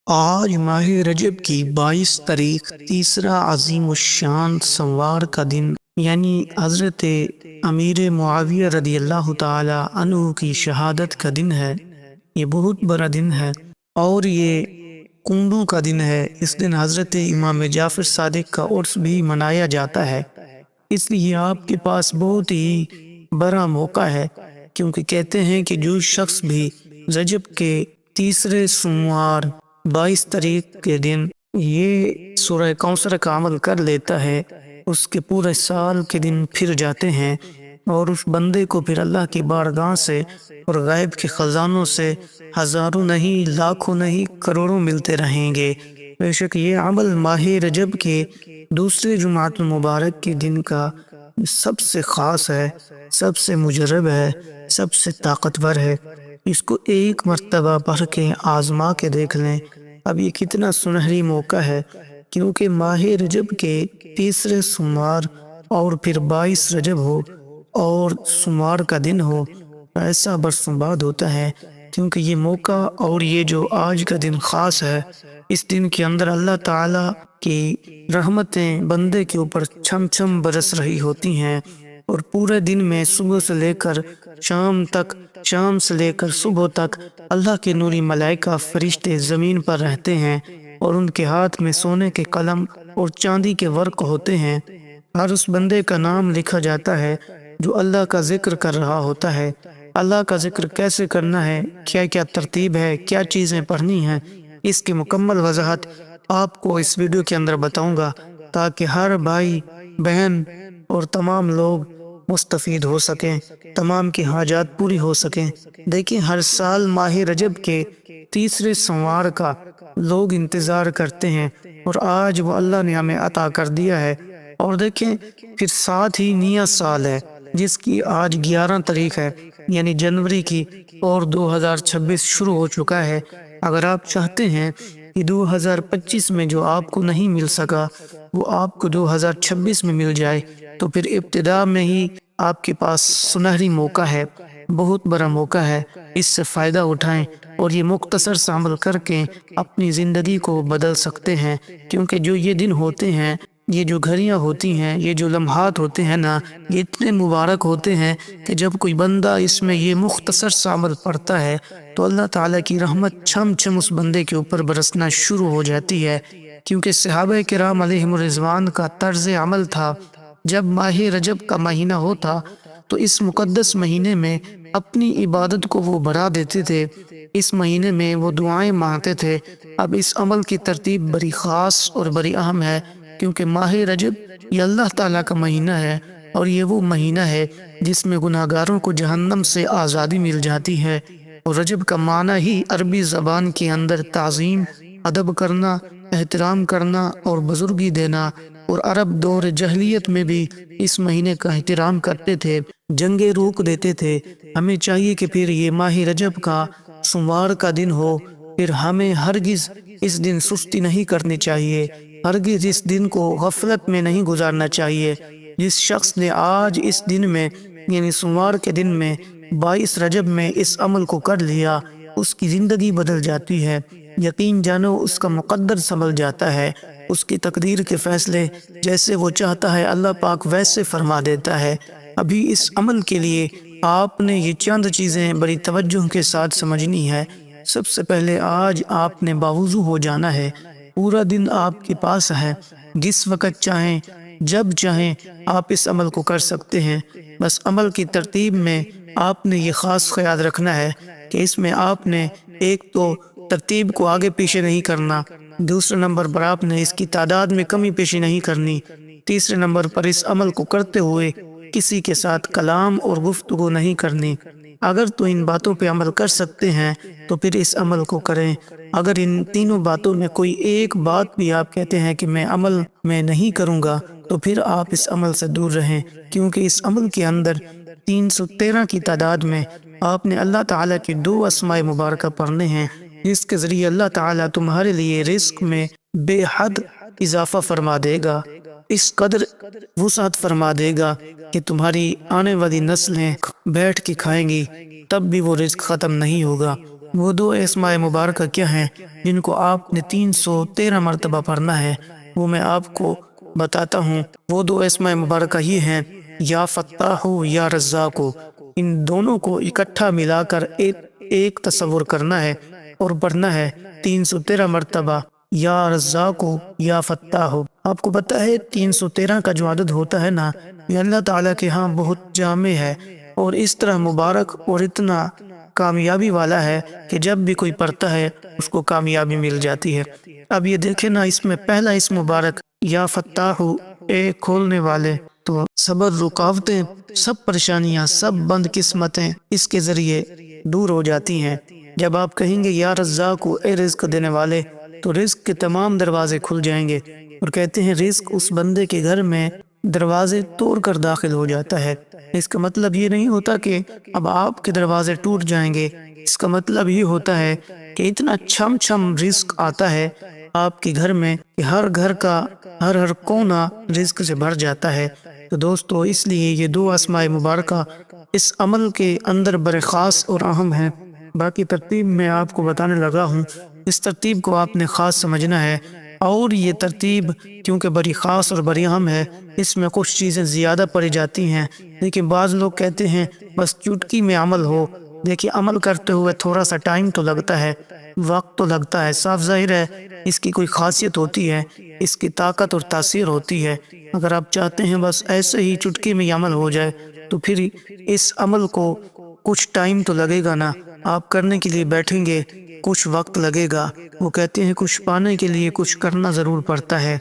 آج ماہ رجب کی 22 تاریخ تیسرا عظیم الشان سوار کا دن یعنی حضرت امیر معاویہ رضی اللہ تعالی عنہ کی شہادت کا دن ہے۔ یہ بہت بڑا دن ہے اور یہ کنڈوں کا دن ہے۔ اس دن حضرت امام جعفر صادق کا عرس بھی منایا جاتا ہے، اس لیے آپ کے پاس بہت ہی بڑا موقع ہے، کیونکہ کہتے ہیں کہ جو شخص بھی رجب کے تیسرے سوموار 22 تاریخ کے دن یہ سورہ کوثر کا عمل کر لیتا ہے، اس کے پورے سال کے دن پھر جاتے ہیں اور اس بندے کو پھر اللہ کی بارگاہ سے اور غیب کے خزانوں سے ہزاروں نہیں، لاکھوں نہیں، کروڑوں ملتے رہیں گے۔ بے شک یہ عمل ماہ رجب کے دوسرے جمعۃ المبارک کے دن کا سب سے خاص ہے، سب سے مجرب ہے، سب سے طاقتور ہے۔ اس کو ایک مرتبہ پڑھ کے آزما کے دیکھ لیں، اب یہ کتنا سنہری موقع ہے، کیونکہ ماہ رجب کے تیسرے سوموار اور پھر 22 رجب ہو اور سوموار کا دن ہو، ایسا برسوں بعد ہوتا ہے، کیونکہ یہ موقع اور یہ جو آج کا دن خاص ہے، اس دن کے اندر اللہ تعالی کی رحمتیں بندے کے اوپر چھم چھم برس رہی ہوتی ہیں، اور پورے دن میں صبح سے لے کر شام تک، شام سے لے کر صبح تک اللہ کے نوری ملائکہ فرشتے زمین پر رہتے ہیں، اور ان کے ہاتھ میں سونے کے قلم اور چاندی کے ورق ہوتے ہیں۔ ہر اس بندے کا نام لکھا جاتا ہے جو اللہ کا ذکر کر رہا ہوتا ہے۔ اللہ کا ذکر کیسے کرنا ہے، کیا کیا ترتیب ہے، کیا چیزیں پڑھنی ہیں، اس کی مکمل وضاحت آپ کو اس ویڈیو کے اندر بتاؤں گا، تاکہ ہر بھائی بہن اور تمام لوگ مستفید ہو سکیں، تمام کی حاجات پوری ہو سکیں۔ دیکھیں، ہر سال ماہ رجب کے تیسرے سوموار کا لوگ انتظار کرتے ہیں، اور آج وہ اللہ نے ہمیں عطا کر دیا ہے۔ اور دیکھیں، پھر ساتھ ہی نیا سال ہے جس کی آج 11 تاریخ ہے، یعنی جنوری کی، اور 2026 شروع ہو چکا ہے۔ اگر آپ چاہتے ہیں کہ 2025 میں جو آپ کو نہیں مل سکا وہ آپ کو 2026 میں مل جائے، تو پھر ابتدا میں ہی آپ کے پاس سنہری موقع ہے، بہت بڑا موقع ہے، اس سے فائدہ اٹھائیں اور یہ مختصر سا عمل کر کے اپنی زندگی کو بدل سکتے ہیں، کیونکہ جو یہ دن ہوتے ہیں، یہ جو گھڑیاں ہوتی ہیں، یہ جو لمحات ہوتے ہیں نا، یہ اتنے مبارک ہوتے ہیں کہ جب کوئی بندہ اس میں یہ مختصر سا عمل پڑھتا ہے تو اللہ تعالیٰ کی رحمت چھم چھم اس بندے کے اوپر برسنا شروع ہو جاتی ہے۔ کیونکہ صحابہ کرام علیہم الرضوان کا طرز عمل تھا، جب ماہ رجب کا مہینہ ہوتا تو اس مقدس مہینے میں اپنی عبادت کو وہ بڑھا دیتے تھے، اس مہینے میں وہ دعائیں مانگتے تھے۔ اب اس عمل کی ترتیب بڑی خاص اور بڑی اہم ہے، کیونکہ ماہ رجب یہ اللہ تعالیٰ کا مہینہ ہے، اور یہ وہ مہینہ ہے جس میں گناہگاروں کو جہنم سے آزادی مل جاتی ہے۔ اور رجب کا معنی ہی عربی زبان کے اندر تعظیم، ادب کرنا، احترام کرنا اور بزرگی دینا، اور عرب دور جاہلیت میں بھی اس مہینے کا احترام کرتے تھے، جنگیں روک دیتے تھے۔ ہمیں چاہیے کہ پھر یہ ماہ رجب کا سوموار کا دن ہو، پھر ہمیں ہرگز اس دن سستی نہیں کرنی چاہیے، ہرگز اس دن کو غفلت میں نہیں گزارنا چاہیے۔ جس شخص نے آج اس دن میں یعنی سوموار کے دن میں 22 رجب میں اس عمل کو کر لیا، اس کی زندگی بدل جاتی ہے، یقین جانو اس کا مقدر سنبھل جاتا ہے، اس کی تقدیر کے فیصلے جیسے وہ چاہتا ہے اللہ پاک ویسے فرما دیتا ہے۔ ابھی اس عمل کے لیے آپ نے یہ چند چیزیں بڑی توجہ کے ساتھ سمجھنی ہے۔ سب سے پہلے آج آپ نے باوضو ہو جانا ہے، پورا دن آپ کے پاس ہے، جس وقت چاہیں جب چاہیں آپ اس عمل کو کر سکتے ہیں۔ بس عمل کی ترتیب میں آپ نے یہ خاص خیال رکھنا ہے کہ اس میں آپ نے ایک تو ترتیب کو آگے پیچھے نہیں کرنا، دوسرے نمبر پر آپ نے اس کی تعداد میں کمی پیشی نہیں کرنی، تیسرے نمبر پر اس عمل کو کرتے ہوئے کسی کے ساتھ کلام اور گفتگو نہیں کرنی۔ اگر تو ان باتوں پہ عمل کر سکتے ہیں تو پھر اس عمل کو کریں۔ اگر ان تینوں باتوں میں کوئی ایک بات بھی آپ کہتے ہیں کہ میں عمل میں نہیں کروں گا، تو پھر آپ اس عمل سے دور رہیں، کیونکہ اس عمل کے اندر 313 کی تعداد میں آپ نے اللہ تعالیٰ کی 2 اسماء مبارکہ پڑھنے ہیں، جس کے ذریعے اللہ تعالیٰ تمہارے لیے رزق میں بے حد اضافہ فرما دے گا، اس قدر وسعت فرما دے گا کہ تمہاری آنے والی نسلیں بیٹھ کے کھائیں گی، تب بھی وہ رزق ختم نہیں ہوگا۔ وہ دو اسماء مبارکہ کیا ہیں جن کو آپ نے 313 مرتبہ پڑھنا ہے، وہ میں آپ کو بتاتا ہوں۔ وہ دو اسماء مبارکہ ہی ہیں یا فتاح یا رزاق۔ ان دونوں کو اکٹھا ملا کر ایک تصور کرنا ہے اور پڑھنا ہے 313 مرتبہ یا رزاق یا فتاح۔ آپ کو پتہ ہے 313 کا جو عدد ہوتا ہے نا، یہ اللہ تعالیٰ کے ہاں بہت جامع ہے اور اس طرح مبارک اور اتنا کامیابی والا ہے کہ جب بھی کوئی پڑھتا ہے اس کو کامیابی مل جاتی ہے۔ اب یہ دیکھیں نا، اس میں پہلا اسم مبارک یا فتاح، اے کھولنے والے، تو صبر، رکاوٹیں، سب پریشانیاں، سب بند قسمتیں اس کے ذریعے دور ہو جاتی ہیں۔ جب آپ کہیں گے یا رزاق، اے رزق دینے والے، تو رزق کے تمام دروازے کھل جائیں گے، اور کہتے ہیں رزق اس بندے کے گھر میں دروازے توڑ کر داخل ہو جاتا ہے۔ اس کا مطلب یہ نہیں ہوتا کہ اب آپ کے دروازے ٹوٹ جائیں گے، اس کا مطلب یہ ہوتا ہے کہ اتنا چھم چھم رزق آتا ہے آپ کے گھر میں کہ ہر گھر کا ہر کونا رزق سے بھر جاتا ہے۔ تو دوستو، اس لیے یہ دو اسماء مبارکہ اس عمل کے اندر بڑے خاص اور اہم ہیں۔ باقی ترتیب میں آپ کو بتانے لگا ہوں، اس ترتیب کو آپ نے خاص سمجھنا ہے، اور یہ ترتیب کیونکہ بڑی خاص اور بڑی اہم ہے، اس میں کچھ چیزیں زیادہ پڑی جاتی ہیں، لیکن بعض لوگ کہتے ہیں بس چٹکی میں عمل ہو۔ دیکھیے، عمل کرتے ہوئے تھوڑا سا ٹائم تو لگتا ہے، وقت تو لگتا ہے، صاف ظاہر ہے اس کی کوئی خاصیت ہوتی ہے، اس کی طاقت اور تاثیر ہوتی ہے۔ اگر آپ چاہتے ہیں بس ایسے ہی چٹکی میں عمل ہو جائے تو پھر اس عمل کو کچھ ٹائم تو لگے گا نا، آپ کرنے کے لیے بیٹھیں گے کچھ وقت لگے گا۔ وہ کہتے ہیں کچھ پانے کے لیے کچھ کرنا ضرور پڑتا ہے۔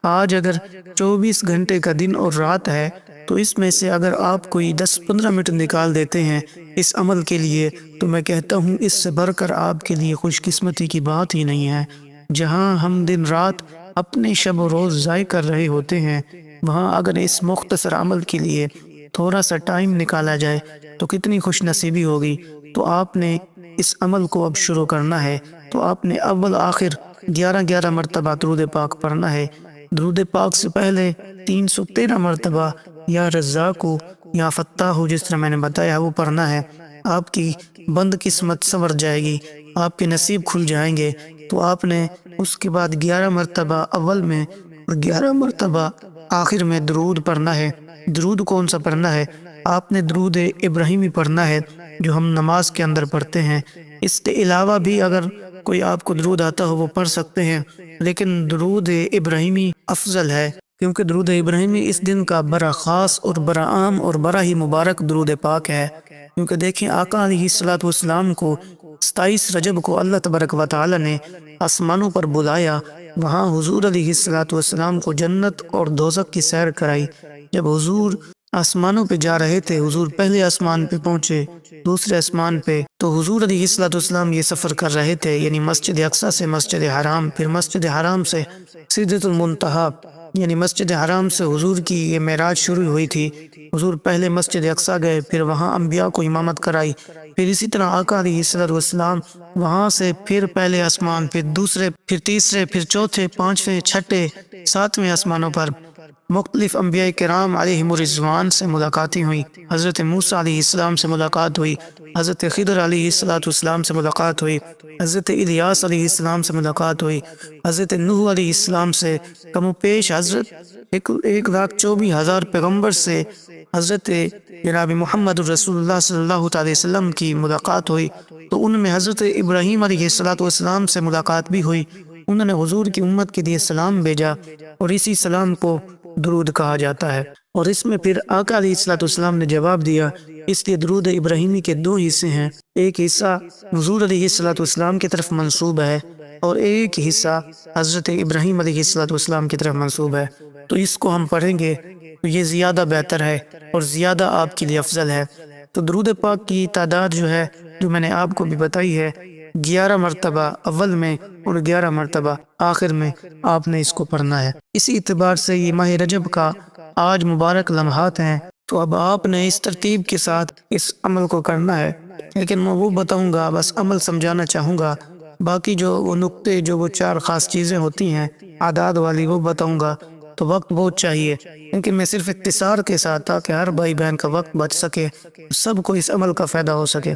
آج اگر 24 گھنٹے کا دن اور رات ہے تو اس میں سے اگر آپ کوئی 10-15 منٹ نکال دیتے ہیں اس عمل کے لیے، تو میں کہتا ہوں اس سے بڑھ کر آپ کے لیے خوش قسمتی کی بات ہی نہیں ہے۔ جہاں ہم دن رات اپنے شب و روز ضائع کر رہے ہوتے ہیں، وہاں اگر اس مختصر عمل کے لیے تھوڑا سا ٹائم نکالا جائے تو کتنی خوش نصیبی ہوگی۔ تو آپ نے اس عمل کو اب شروع کرنا ہے، تو آپ نے اول آخر 11 مرتبہ درود پاک پڑھنا ہے۔ درود پاک سے پہلے 313 مرتبہ یا رزاق یا فتاح، جس طرح میں نے بتایا، وہ پڑھنا ہے۔ آپ کی بند قسمت سنور جائے گی، آپ کے نصیب کھل جائیں گے۔ تو آپ نے اس کے بعد 11 مرتبہ اول میں اور 11 مرتبہ آخر میں درود پڑھنا ہے۔ درود کون سا پڑھنا ہے؟ آپ نے درود ابراہیمی پڑھنا ہے جو ہم نماز کے اندر پڑھتے ہیں۔ اس کے علاوہ بھی اگر کوئی آپ کو درود آتا ہو وہ پڑھ سکتے ہیں، لیکن درود ابراہیمی افضل ہے، کیونکہ درود ابراہیمی اس دن کا بڑا خاص اور بڑا عام اور بڑا ہی مبارک درود پاک ہے۔ کیونکہ دیکھیں، آقا علیہ السلام کو 27 رجب کو اللہ تبارک و تعالی نے آسمانوں پر بلایا، وہاں حضور علیہ السلام کو جنت اور دوزخ کی سیر کرائی۔ جب حضور آسمانوں پہ جا رہے تھے، حضور پہلے آسمان پہ پہنچے، دوسرے آسمان پہ، تو حضور علیہ السلام یہ سفر کر رہے تھے، یعنی مسجد اقصی سے مسجد حرام، پھر مسجد حرام سے سدرۃ المنتہا، یعنی مسجد حرام سے حضور کی یہ معراج شروع ہوئی تھی۔ حضور پہلے مسجد اقصی گئے، پھر وہاں انبیاء کو امامت کرائی، پھر اسی طرح آقا علیہ السلام وہاں سے پھر پہلے آسمان، پھر دوسرے، پھر تیسرے، پھر چوتھے، پانچویں، چھٹے، ساتویں آسمانوں پر مختلف انبیاء کرام علیہم الرضوان سے ملاقاتیں ہوئی۔ حضرت موسیٰ علیہ السلام سے ملاقات ہوئی، حضرت خضر علیہ السلام سے ملاقات ہوئی، حضرت الیاس علیہ السلام سے ملاقات ہوئی، حضرت نوح علیہ السلام سے، کم و پیش حضرت 1,24,000 پیغمبر سے حضرت جناب محمد رسول اللہ صلی اللہ علیہ وسلم کی ملاقات ہوئی۔ تو ان میں حضرت ابراہیم علیہ السلام سے ملاقات بھی ہوئی، انہوں نے حضور کی امت کے لیے سلام بھیجا، اور اسی سلام کو درود کہا جاتا ہے، اور اس میں پھر آقا علیہ السلام نے جواب دیا۔ اس لیے درود ابراہیمی کے دو حصے ہیں، ایک حصہ حضور علیہ السلام کی طرف منسوب ہے اور ایک حصہ حضرت ابراہیم علیہ السلام کی طرف منسوب ہے۔ تو اس کو ہم پڑھیں گے تو یہ زیادہ بہتر ہے اور زیادہ آپ کے لیے افضل ہے۔ تو درود پاک کی تعداد جو ہے، جو میں نے آپ کو بھی بتائی ہے، 11 مرتبہ اول میں اور 11 مرتبہ آخر میں آپ نے اس کو پڑھنا ہے۔ اسی اعتبار سے یہ ماہ رجب کا آج مبارک لمحات ہیں، تو اب آپ نے اس ترتیب کے ساتھ اس عمل کو کرنا ہے، لیکن میں وہ بتاؤں گا، بس عمل سمجھانا چاہوں گا، باقی جو وہ نقطے، جو وہ 4 خاص چیزیں ہوتی ہیں اعداد والی، وہ بتاؤں گا۔ تو وقت بہت چاہیے، کیونکہ میں صرف اختصار کے ساتھ تاکہ ہر بھائی بہن کا وقت بچ سکے، سب کو اس عمل کا فائدہ ہو سکے،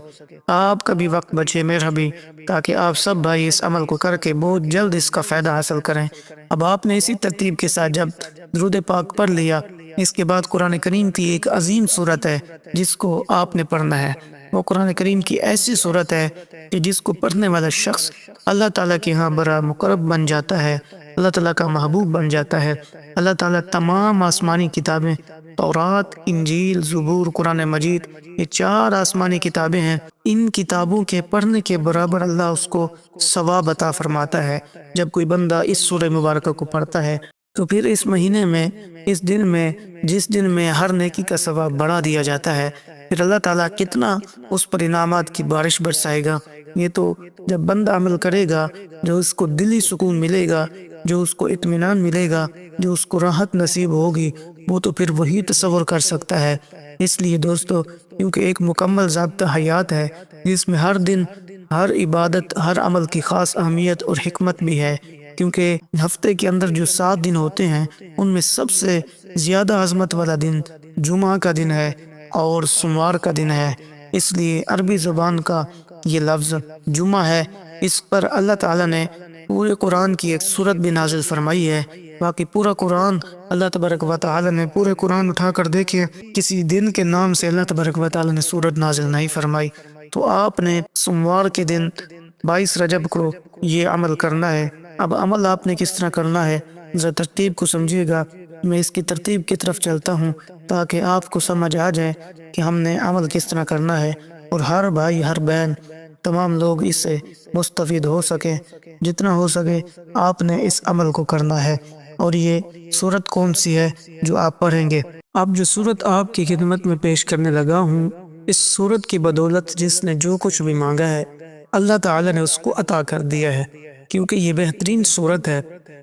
آپ کا بھی وقت بچے میرا بھی، تاکہ آپ سب بھائی اس عمل کو کر کے بہت جلد اس کا فائدہ حاصل کریں۔ اب آپ نے اسی ترتیب کے ساتھ جب درود پاک پڑھ لیا، اس کے بعد قرآن کریم کی ایک عظیم صورت ہے جس کو آپ نے پڑھنا ہے۔ وہ قرآن کریم کی ایسی صورت ہے کہ جس کو پڑھنے والا شخص اللہ تعالیٰ کے ہاں بڑا مقرب بن جاتا ہے، اللہ تعالیٰ کا محبوب بن جاتا ہے۔ اللہ تعالیٰ تمام آسمانی کتابیں، تورات، انجیل، زبور، قرآن مجید، یہ 4 آسمانی کتابیں ہیں، ان کتابوں کے پڑھنے کے برابر اللہ اس کو ثواب عطا فرماتا ہے۔ جب کوئی بندہ اس سورہ مبارکہ کو پڑھتا ہے تو پھر اس مہینے میں، اس دن میں، جس دن میں ہر نیکی کا ثواب بڑھا دیا جاتا ہے، پھر اللہ تعالیٰ کتنا اس پر انعامات کی بارش برسائے گا۔ یہ تو جب بندہ عمل کرے گا، جو اس کو دلی سکون ملے گا، جو اس کو اطمینان ملے گا، جو اس کو راحت نصیب ہوگی، وہ تو پھر وہی تصور کر سکتا ہے۔ اس لیے دوستو، کیونکہ ایک مکمل ضابطہ حیات ہے جس میں ہر دن، ہر عبادت، ہر عمل کی خاص اہمیت اور حکمت بھی ہے، کیونکہ ہفتے کے اندر جو 7 دن ہوتے ہیں ان میں سب سے زیادہ عظمت والا دن جمعہ کا دن ہے اور سوموار کا دن ہے۔ اس لیے عربی زبان کا یہ لفظ جمعہ ہے، اس پر اللہ تعالیٰ نے پورے قرآن کی ایک سورت بھی نازل فرمائی ہے۔ باقی پورا قرآن اللہ تبارک و تعالیٰ نے، پورے قرآن اٹھا کر دیکھیں، کسی دن کے نام سے اللہ تبارک و تعالیٰ نے سورت نازل نہیں فرمائی۔ تو آپ نے سوموار کے دن 22 رجب کو یہ عمل کرنا ہے۔ اب عمل آپ نے کس طرح کرنا ہے، ذرا ترتیب کو سمجھیے گا۔ میں اس کی ترتیب کی طرف چلتا ہوں تاکہ آپ کو سمجھ آ جائے کہ ہم نے عمل کس طرح کرنا ہے، اور ہر بھائی، ہر بہن، تمام لوگ اس سے مستفید ہو سکیں۔ جتنا ہو سکے آپ نے اس عمل کو کرنا ہے۔ اور یہ سورت کون سی ہے جو آپ پڑھیں گے؟ اب جو سورت آپ کی خدمت میں پیش کرنے لگا ہوں، اس سورت کی بدولت جس نے جو کچھ بھی مانگا ہے اللہ تعالیٰ نے اس کو عطا کر دیا ہے، کیونکہ یہ بہترین سورت ہے۔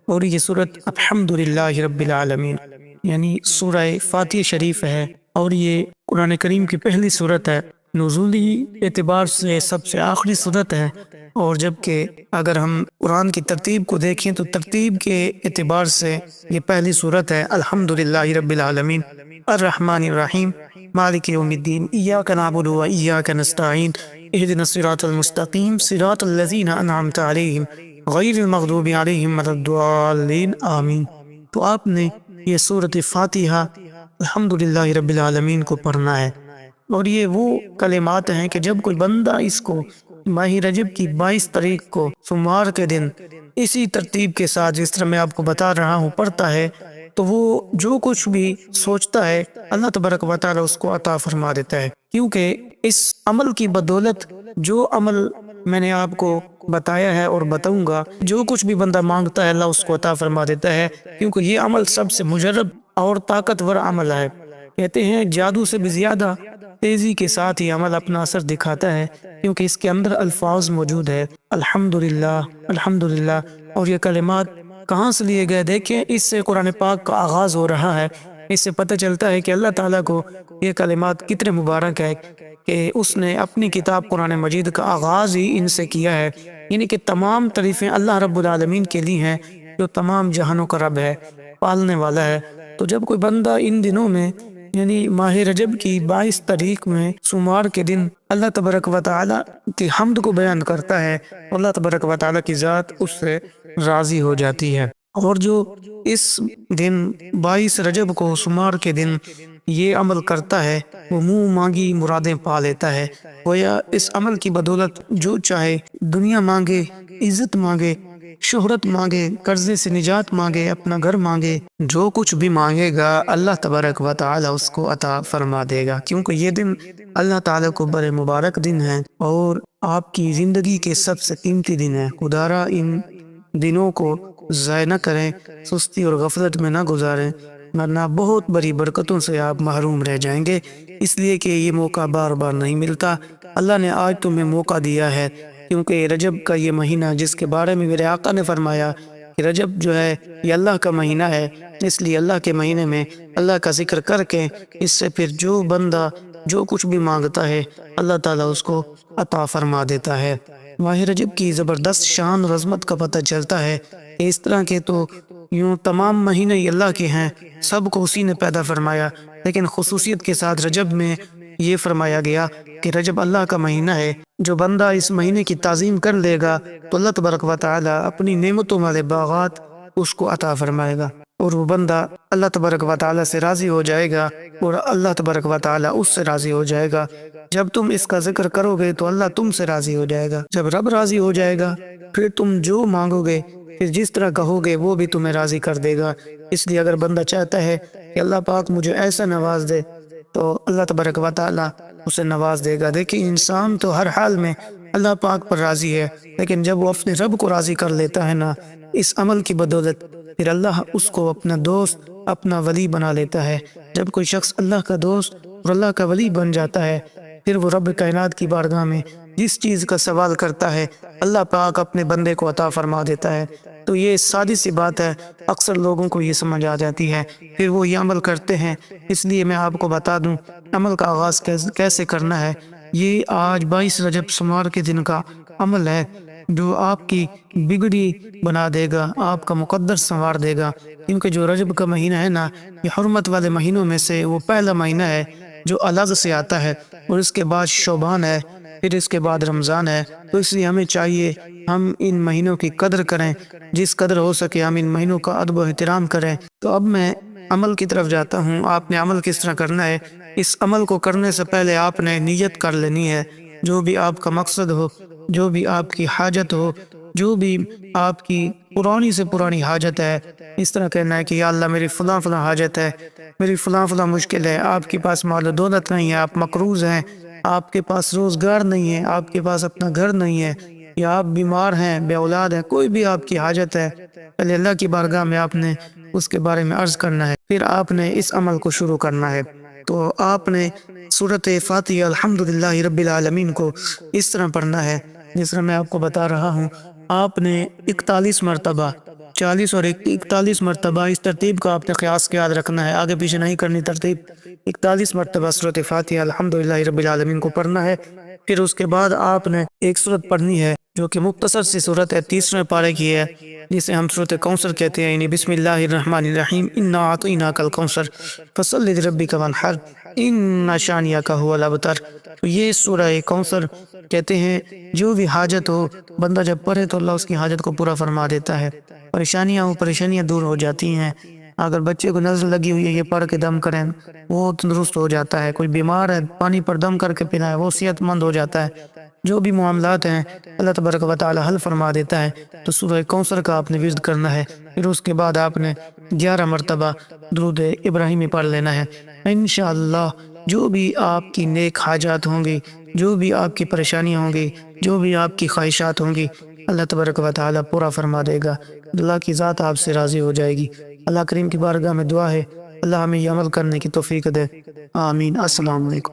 اور یہ سورت الحمدللہ رب العالمین یعنی سورہ فاتحہ شریف ہے، اور یہ قرآن کریم کی پہلی سورت ہے۔ نزولی اعتبار سے سب سے آخری سورت ہے، اور جبکہ اگر ہم قرآن کی ترتیب کو دیکھیں تو ترتیب کے اعتبار سے یہ پہلی سورت ہے۔ الحمدللہ رب العالمین الرحمن الرحیم مالک یوم الدین ایاک نعبد و ایاک نستعین اہدنا الصراط المستقیم صراط الذین انعمت علیہم غیر المغضوب علیہم ولا الضالین آمین۔ تو آپ نے یہ سورۃ فاتحہ الحمدللہ رب العالمین کو پڑھنا ہے، اور یہ وہ کلمات ہیں کہ جب کوئی بندہ اس کو ماہ رجب کی 22 تاریخ کو سوموار کے دن اسی ترتیب کے ساتھ جس طرح میں آپ کو بتا رہا ہوں پڑھتا ہے، تو وہ جو کچھ بھی سوچتا ہے اللہ تبارک و تعالیٰ اس کو عطا فرما دیتا ہے، کیونکہ اس عمل کی بدولت، جو عمل میں نے آپ کو بتایا ہے اور بتاؤں گا، جو کچھ بھی بندہ مانگتا ہے اللہ اس کو عطا فرما دیتا ہے، کیونکہ یہ عمل سب سے مجرب اور طاقتور عمل ہے۔ کہتے ہیں جادو سے بھی زیادہ تیزی کے ساتھ یہ عمل اپنا اثر دکھاتا ہے، کیونکہ اس کے اندر الفاظ موجود ہے الحمدللہ الحمدللہ، اور یہ کلمات کہاں سے لیے گئے؟ دیکھیں، اس سے قرآن پاک کا آغاز ہو رہا ہے۔ اس سے پتہ چلتا ہے کہ اللہ تعالیٰ کو یہ کلمات کتنے مبارک ہے کہ اس نے اپنی کتاب قرآن مجید کا آغاز ہی ان سے کیا ہے، یعنی کہ تمام تعریفیں اللہ رب العالمین کے لیے ہیں، جو تمام جہانوں کا رب ہے، پالنے والا ہے۔ تو جب کوئی بندہ ان دنوں میں یعنی ماہ رجب کی 22 تاریخ میں سوموار کے دن اللہ تبارک و تعالیٰ کی حمد کو بیان کرتا ہے، اللہ تبارک و تعالیٰ کی ذات اس سے راضی ہو جاتی ہے۔ اور جو اس دن 22 رجب کو سوموار کے دن یہ عمل کرتا ہے، وہ منہ مانگی مرادیں پا لیتا ہے۔ گویا اس عمل کی بدولت جو چاہے دنیا مانگے، عزت مانگے، شہرت مانگے، قرضے سے نجات مانگے، اپنا گھر مانگے، جو کچھ بھی مانگے گا اللہ تبارک و تعالی اس کو عطا فرما دے گا، کیونکہ یہ دن اللہ تعالیٰ کو بڑے مبارک دن ہے اور آپ کی زندگی کے سب سے قیمتی دن ہے۔ خدارا ان دنوں کو ضائع نہ کریں، سستی اور غفلت میں نہ گزاریں، ورنہ بہت بڑی برکتوں سے آپ محروم رہ جائیں گے، اس لیے کہ یہ موقع بار بار نہیں ملتا۔ اللہ نے آج تمہیں موقع دیا ہے، کیونکہ رجب کا یہ مہینہ جس کے بارے میں میرے آقا نے فرمایا کہ رجب جو ہے یہ اللہ کا مہینہ ہے، اس لیے اللہ کے مہینے میں اللہ کا ذکر کر کے اس سے پھر جو بندہ جو کچھ بھی مانگتا ہے اللہ تعالیٰ اس کو عطا فرما دیتا ہے۔ ماہ رجب کی زبردست شان اور عظمت کا پتہ چلتا ہے کہ اس طرح کے تو یوں تمام مہینے ہی اللہ کے ہیں، سب کو اسی نے پیدا فرمایا، لیکن خصوصیت کے ساتھ رجب میں یہ فرمایا گیا کہ رجب اللہ کا مہینہ ہے، جو بندہ اس مہینے کی تعظیم کر لے گا تو اللہ تبارک و تعالی اپنی نعمتوں والے باغات اس کو عطا فرمائے گا، اور وہ بندہ اللہ تبارک و تعالی سے راضی ہو جائے گا اور اللہ تبارک و تعالی اس سے راضی ہو جائے گا۔ جب تم اس کا ذکر کرو گے تو اللہ تم سے راضی ہو جائے گا، جب رب راضی ہو جائے گا پھر تم جو مانگو گے، پھر جس طرح کہو گے وہ بھی تمہیں راضی کر دے گا۔ اس لیے اگر بندہ چاہتا ہے کہ اللہ پاک مجھے ایسا نواز دے تو اللہ تبارک و تعالی اسے نواز دے گا۔ دیکھیں انسان تو ہر حال میں اللہ پاک پر راضی ہے، لیکن جب وہ اپنے رب کو راضی کر لیتا ہے نا اس عمل کی بدولت، پھر اللہ اس کو اپنا دوست، اپنا ولی بنا لیتا ہے۔ جب کوئی شخص اللہ کا دوست اور اللہ کا ولی بن جاتا ہے، پھر وہ رب کائنات کی بارگاہ میں جس چیز کا سوال کرتا ہے اللہ پاک اپنے بندے کو عطا فرما دیتا ہے۔ تو یہ سادی سی بات ہے، اکثر لوگوں کو یہ سمجھ آ جاتی ہے، پھر وہ یہ عمل کرتے ہیں۔ اس لیے میں آپ کو بتا دوں عمل کا آغاز کیسے کرنا ہے۔ یہ آج 22 رجب سوموار کے دن کا عمل ہے جو آپ کی بگڑی بنا دے گا، آپ کا مقدر سنوار دے گا، کیونکہ جو رجب کا مہینہ ہے نا یہ حرمت والے مہینوں میں سے وہ پہلا مہینہ ہے جو الگ سے آتا ہے، اور اس کے بعد شعبان ہے، پھر اس کے بعد رمضان ہے۔ تو اس لیے ہمیں چاہیے ہم ان مہینوں کی قدر کریں، جس قدر ہو سکے ہم ان مہینوں کا ادب و احترام کریں۔ تو اب میں عمل کی طرف جاتا ہوں۔ آپ نے عمل کس طرح کرنا ہے؟ اس عمل کو کرنے سے پہلے آپ نے نیت کر لینی ہے۔ جو بھی آپ کا مقصد ہو، جو بھی آپ کی حاجت ہو، جو بھی آپ کی پرانی سے پرانی حاجت ہے، اس طرح کہنا ہے کہ یا اللہ میری فلاں فلاں حاجت ہے، میری فلاں فلاں مشکل ہے، آپ کے پاس مال و دولت نہیں ہے، آپ مقروض ہیں، آپ کے پاس روزگار نہیں ہے، آپ کے پاس اپنا گھر نہیں ہے، یا آپ بیمار ہیں، بے اولاد ہیں، کوئی بھی آپ کی حاجت ہے، پہلے اللہ کی بارگاہ میں آپ نے اس کے بارے میں عرض کرنا ہے، پھر آپ نے اس عمل کو شروع کرنا ہے۔ تو آپ نے سورۃ فاتحہ الحمدللہ رب العالمین کو اس طرح پڑھنا ہے جس طرح میں آپ کو بتا رہا ہوں۔ آپ نے 41 مرتبہ، 40 اور 41 مرتبہ اس ترتیب کا آپ نے قیاس کے یاد رکھنا ہے، آگے پیچھے نہیں کرنی ترتیب۔ 41 مرتبہ سورۃ فاتحہ الحمدللہ رب العالمین کو پڑھنا ہے۔ پھر اس کے بعد آپ نے ایک سورت پڑھنی ہے جو کہ مختصر سی سورت ہے، 30ویں پارے کی ہے، جسے ہم سورۃ کوثر کہتے ہیں، یعنی بسم اللہ الرحمن الرحیم انا اعطیناک الکوثر فصلی لربک وانحر ان شانئک هو الابتر۔ تو یہ سورہ کوثر کہتے ہیں جو بھی حاجت ہو بندہ جب پڑھے تو اللہ اس کی حاجت کو پورا فرما دیتا ہے، پریشانیاں دور ہو جاتی ہیں۔ اگر بچے کو نظر لگی ہوئی ہے یہ پڑھ کے دم کریں وہ تندرست ہو جاتا ہے، کوئی بیمار ہے پانی پر دم کر کے پینا ہے وہ صحت مند ہو جاتا ہے، جو بھی معاملات ہیں اللہ تبارک و تعالی حل فرما دیتا ہے۔ تو سورہ کوثر کا آپ نے ورد کرنا ہے، پھر اس کے بعد آپ نے 11 مرتبہ درود ابراہیمی پڑھ لینا ہے۔ انشاءاللہ جو بھی آپ کی نیک حاجات ہوں گی، جو بھی آپ کی پریشانیاں ہوں گی، جو بھی آپ کی خواہشات ہوں گی، اللہ تبارک و تعالی پورا فرما دے گا، اللہ کی ذات آپ سے راضی ہو جائے گی۔ اللہ کریم کی بارگاہ میں دعا ہے اللہ ہمیں یہ عمل کرنے کی توفیق دے، آمین۔ السلام علیکم۔